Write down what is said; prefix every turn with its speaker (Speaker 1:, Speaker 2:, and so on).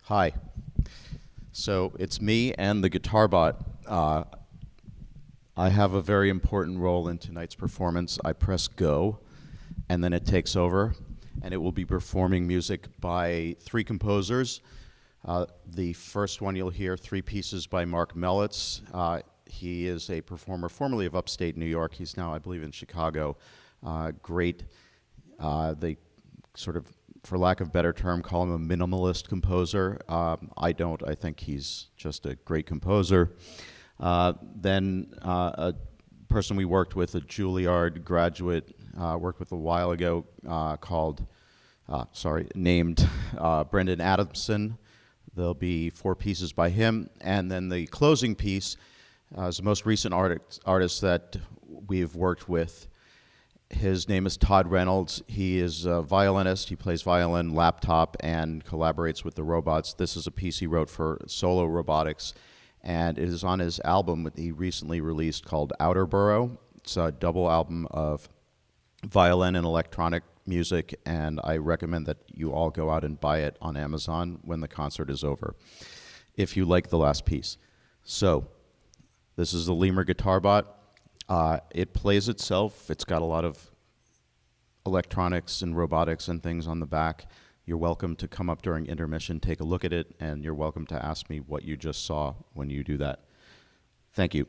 Speaker 1: Hi. So it's me and the guitar bot. I have a very important role in tonight's performance. I press go, and then it takes over, and it will be performing music by three composers. The first one you'll hear, three pieces by Mark Mellitz. He is a performer formerly of upstate New York. He's now, I believe, in Chicago. Great. They sort of, for lack of a better term, call him a minimalist composer. I don't. I think he's just a great composer. Then a person we worked with, a Juilliard graduate, worked with a while ago, named Brendan Adamson. There'll be four pieces by him. And then the closing piece is the most recent artist that we've worked with. His name is Todd Reynolds. He is a violinist. He plays violin, laptop, and collaborates with the robots. This is a piece he wrote for solo robotics, and it is on his album that he recently released called Outerborough. It's a double album of violin and electronic music, and I recommend that you all go out and buy it on Amazon when the concert is over, if you like the last piece. So, this is the LEMUR guitar bot. It plays itself. It's got a lot of electronics and robotics and things on the back. You're welcome to come up during intermission, take a look at it, and you're welcome to ask me what you just saw when you do that. Thank you.